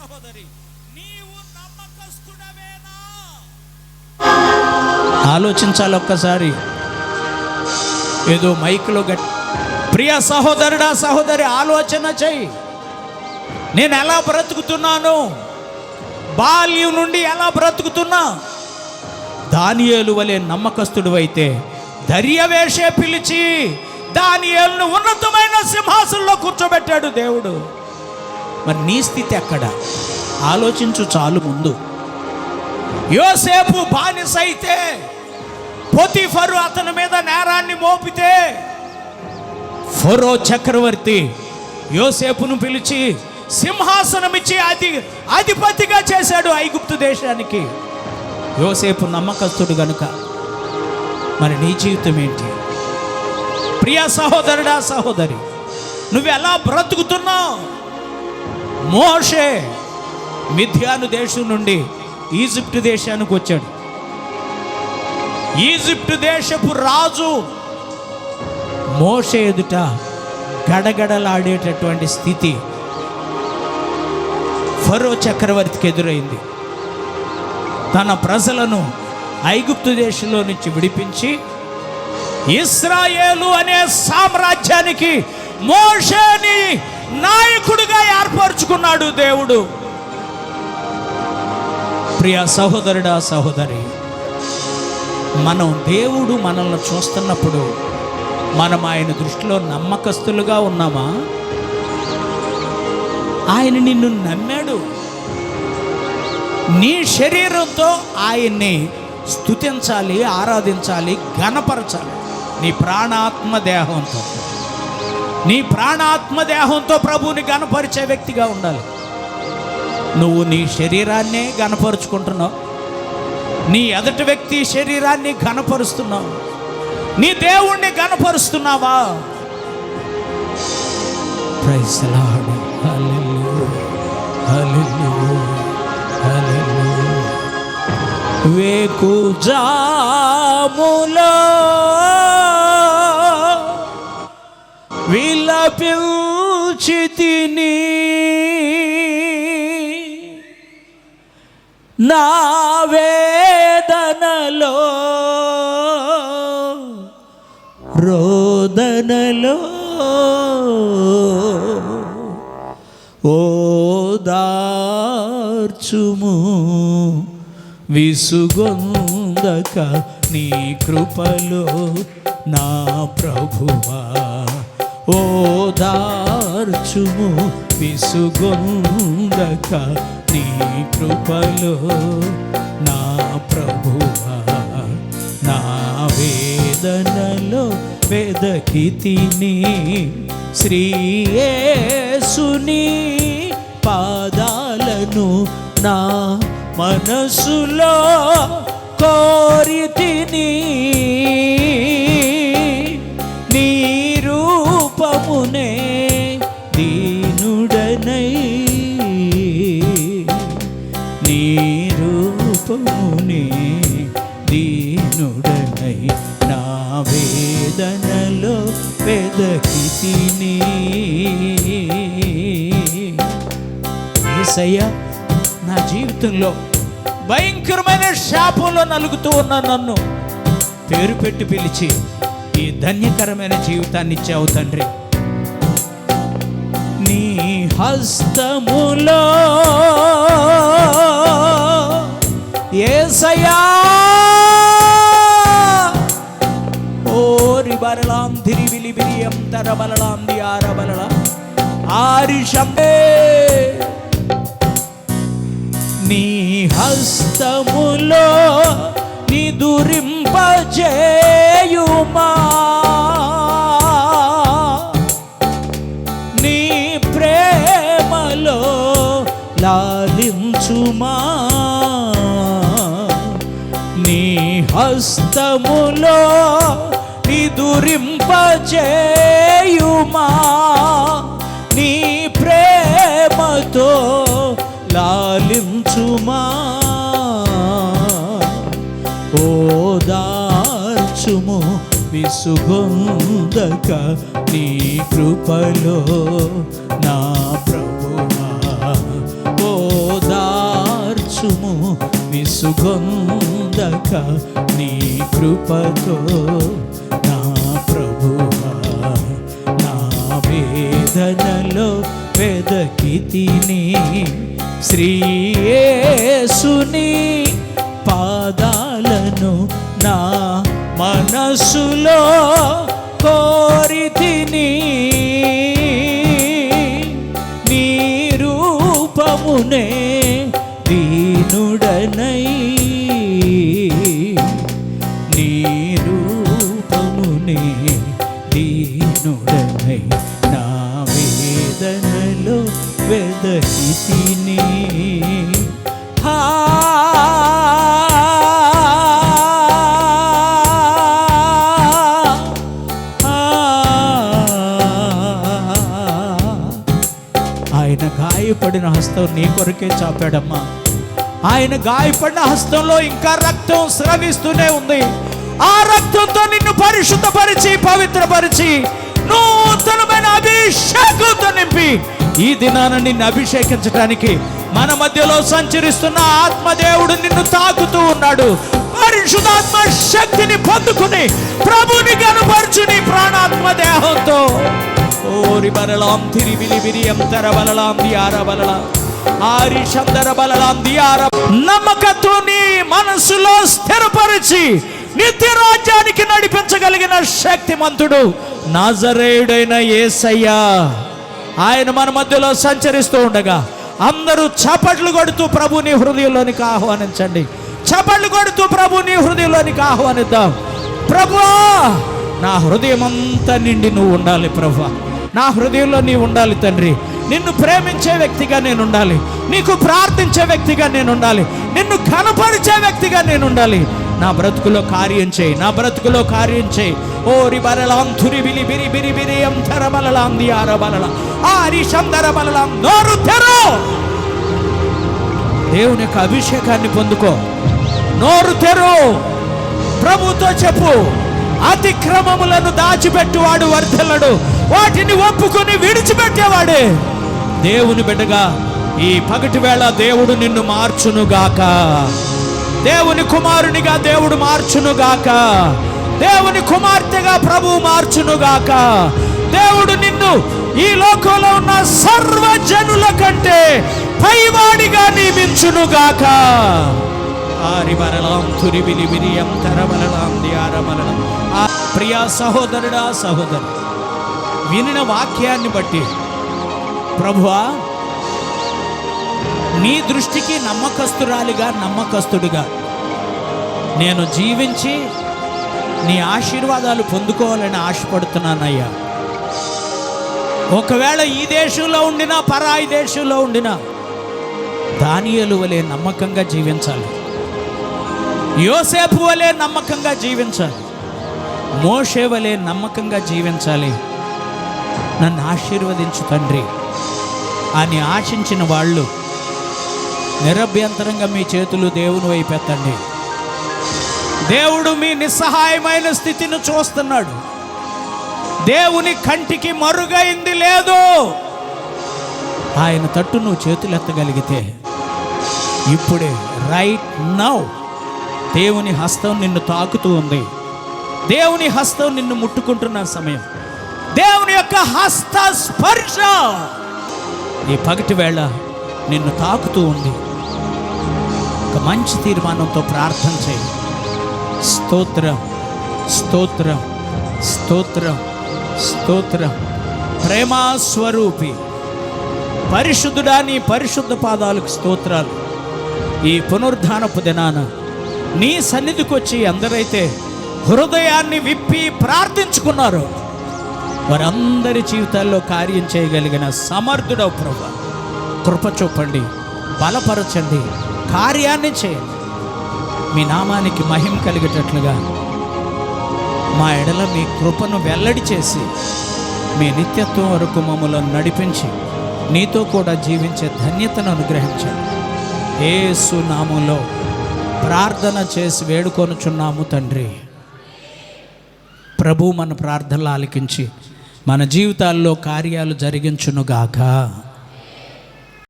సహోదరి, నీవు నమ్మకస్తుడవేనా? ఆలోచించాలి ఒక్కసారి. ఏదో మైక్లో ప్రియ సహోదరుడా సహోదరి, ఆలోచన చెయ్యి. నేను ఎలా బ్రతుకుతున్నాను? బాల్యం నుండి ఎలా బ్రతుకుతున్నా? దానియేలు వలె నమ్మకస్తుడు అయితే దర్యావేషే పిలిచి దానియేలును ఉన్నతమైన సింహాసనంలో కూర్చోబెట్టాడు దేవుడు. మరి నీ స్థితి ఎక్కడ? ఆలోచించు చాలు. ముందు యోసేపు బానిస అయితే, పోతీఫరు అతని మీద నేరాన్ని మోపితే, ఫరో చక్రవర్తి యోసేపును పిలిచి సింహాసనం ఇచ్చి అధిపతిగా చేశాడు ఐగుప్తు దేశానికి. యోసేపు నమ్మకస్తుడు గనుక మరి నీ జీవితం ఏంటి? ప్రియ సహోదరుడా సహోదరి, నువ్వు ఎలా బ్రతుకుతున్నావు? మోషే మిథ్యాను దేశం నుండి ఈజిప్ట్ దేశానికి వచ్చాడు. ఈజిప్ట్ దేశపు రాజు మోషే ఎదుట గడగడలాడేటటువంటి స్థితి ఫరో చక్రవర్తికి ఎదురైంది. తన ప్రజలను ఐగుప్తు దేశంలో నుంచి విడిపించి ఇశ్రాయేలు అనే సామ్రాజ్యానికి మోషేని నాయకుడిగా ఏర్పరచుకున్నాడు దేవుడు. ప్రియ సహోదరుడా సహోదరి, దేవుడు మనల్ని చూస్తున్నప్పుడు మనం ఆయన దృష్టిలో నమ్మకస్తులుగా ఉన్నామా? ఆయన నిన్ను నమ్మాడు. నీ శరీరంతో ఆయన్ని స్తుతించాలి, ఆరాధించాలి, ఘనపరచాలి. నీ ప్రాణాత్మ దేహంతో ప్రభువుని ఘనపరిచే వ్యక్తిగా ఉండాలి. నువ్వు నీ శరీరాన్నే ఘనపరుచుకుంటున్నావు, నీ ఎదుటి వ్యక్తి శరీరాన్ని ఘనపరుస్తున్నావు, నీ దేవుణ్ణి ఘనపరుస్తున్నావా? Praise the Lord. Hallelujah, hallelujah, hallelujah. వేకుజాములో విలపించితిని, నా వేదనలో రోదనలో ఓదార్చుము, విసుగొందక నీ కృపలో నా ప్రభువా. ఓదార్చుము, విసుగొందక నీ కృపలో నా ప్రభువా. నా వేదనలో వెదకితిని, శ్రీ యేసుని పాదాలను నా మనసులో కోరితిని, నీ రూపమునే దీనుడనై, నీ రూపమునే దీనుడనై నా వేదనలో వెదకితిని. యేసయ్యా, నా జీవితంలో భయంకరమైన శాపంలో నలుగుతూ ఉన్న నన్ను పేరు పెట్టి పిలిచి ఈ ధన్యకరమైన జీవితాన్ని ఇచ్చావు తండ్రి. నీ హస్తములో యేసయ్యా, ఓరి బరలాం ధిరిబిలి బిరియం తర బలలాం దియార బలలా ఆరిషంబే. నీ హస్తములో నిదురింపజేయుమా, నీ ప్రేమలో లాలించుమా, నీ హస్తములో నిదురింపజేయుమా, నీ ప్రేమతో లాలించుమా. ఓదార్చుము, విసుగొందక నీ కృపలో నా ప్రభువా. మనసుగొందక నీ కృపతో నా ప్రభువా నా వేదనలో వెదకితిని శ్రీ యేసుని పాదాలను నా మనసులో కోరితిని నీ రూపమునే దీనుడనై నీ రూపమునే దీనుడనై నా వేదనలో వెదకితిని ఆయన గాయపడిన హస్తం నీ కొరకే చాపాడమ్మా. ఆయన గాయపడిన హస్తంలో ఇంకా రక్తం స్రవిస్తూనే ఉంది. ఆ రక్తంతో నిన్ను పరిశుద్ధపరిచి పవిత్రపరిచి నూతనమైన అభిషేకంతో నింపి ఈ దినాన నిన్ను అభిషేకించడానికి మన మధ్యలో సంచరిస్తున్న ఆత్మదేవుడు నిన్ను తాకుతూ ఉన్నాడు. పరిశుద్ధాత్మ శక్తిని పొందుకుని ప్రభుని కనపరచు నీ ప్రాణాత్మ దేహంతో. ఓరి బలలాం తిరిబిలి బిరియం తర బలలాం దియార బలలా ఆరి శందర బలలాం దియార. నమ్మకతో నీ మనసులో స్థిరపరిచి నిత్య రాజ్యానికి నడిపించగలిగిన శక్తిమంతుడు నాజరేయుడైన యేసయ్య. ఆయన మన మధ్యలో సంచరిస్తూ ఉండగా అందరూ చప్పట్లు కొడుతూ ప్రభుని హృదయంలోనికి ఆహ్వానించండి. చప్పట్లు కొడుతూ ప్రభుని హృదయంలోనికి ఆహ్వానిద్దాం. ప్రభువా నా హృదయం అంతా నిండి నువ్వు ఉండాలి. ప్రభువా నా హృదయంలో నీవు ఉండాలి తండ్రి. నిన్ను ప్రేమించే వ్యక్తిగా నేను ఉండాలి. నీకు ప్రార్థించే వ్యక్తిగా నేను ఉండాలి. నిన్ను కనపరిచే వ్యక్తిగా నేను ఉండాలి. నా బ్రతుకులో కార్యం చేయి, నా బ్రతుకులో కార్యం చేయి. ఓరి బలలాం తురి బిలి బిరి బిరి బిరి అంతర బలలాం దియార బలల ఆరి శందర బలలాం. నోరు తెరు, దేవుని యొక్క అభిషేకాన్ని పొందుకో. నోరు తెరు, ప్రభుతో చెప్పు. అతిక్రమములను దాచిపెట్టువాడు వర్ధిల్లడు, వాటిని ఒప్పుకొని విడిచిపెట్టేవాడే దేవుని బిడ్డగా. ఈ పగటి వేళ దేవుడు నిన్ను మార్చునుగాక. దేవుని కుమారునిగా దేవుడు మార్చునుగాక. దేవుని కుమార్తెగా ప్రభువు మార్చునుగాక. దేవుడు నిన్ను ఈ లోకంలో ఉన్న సర్వజనుల కంటే పైవాడిగా నియమించునుగాక. ప్రియా సహోదరుడా సహోదరు, వినిన వాక్యాన్ని బట్టి ప్రభువా నీ దృష్టికి నమ్మకస్తురాలిగా నమ్మకస్తుడిగా నేను జీవించి నీ ఆశీర్వాదాలు పొందుకోవాలని ఆశపడుతున్నానయ్యా. ఒకవేళ ఈ దేశంలో ఉండినా పరాయి దేశంలో ఉండినా దానియేలు వలె నమ్మకంగా జీవించాలి. యోసేపు వలె నమ్మకంగా జీవించాలి. మోషే వలె నమ్మకంగా జీవించాలి. నన్ను ఆశీర్వదించు తండ్రి అని ఆశించిన వాళ్ళు నిరభ్యంతరంగా మీ చేతులు దేవుని వైపు ఎత్తండి. దేవుడు మీ నిస్సహాయమైన స్థితిని చూస్తున్నాడు. దేవుని కంటికి మరుగైంది లేదు. ఆయన తట్టు నువ్వు చేతులు ఎత్తగలిగితే ఇప్పుడే రైట్ నౌ దేవుని హస్తం నిన్ను తాకుతూ ఉంది. దేవుని హస్తం నిన్ను ముట్టుకుంటున్న సమయం, దేవుని యొక్క హస్త స్పర్శ ఈ పగటి వేళ నిన్ను తాకుతూ ఉంది. ఒక మంచి తీర్మానంతో ప్రార్థన చేయి. స్తోత్రం స్తోత్రం స్తోత్రం స్తోత్రం. ప్రేమా స్వరూపి పరిశుద్ధుడా నీ పరిశుద్ధ పాదాలకు స్తోత్రాలు. ఈ పునరుద్ధానపు దినాన నీ సన్నిధికి వచ్చి అందరైతే హృదయాన్ని విప్పి ప్రార్థించుకున్నారు వారందరి జీవితాల్లో కార్యం చేయగలిగిన సమర్థుడవు ప్రభువా. కృప చూపండి, బలపరచండి, కార్యాన్ని చేయండి. మీ నామానికి మహిమ కలిగేటట్లుగా మా ఎడల మీ కృపను వెల్లడి చేసి మీ నిత్యత్వం వరకు మమ్మల్ని నడిపించి నీతో కూడా జీవించే ధన్యతను అనుగ్రహించండి. యేసు నామములో ప్రార్థన చేసి వేడుకొనుచున్నాము తండ్రి. ప్రభు మన ప్రార్థనలు ఆలకించి మన జీవితాల్లో కార్యాలు జరిగించునుగాక.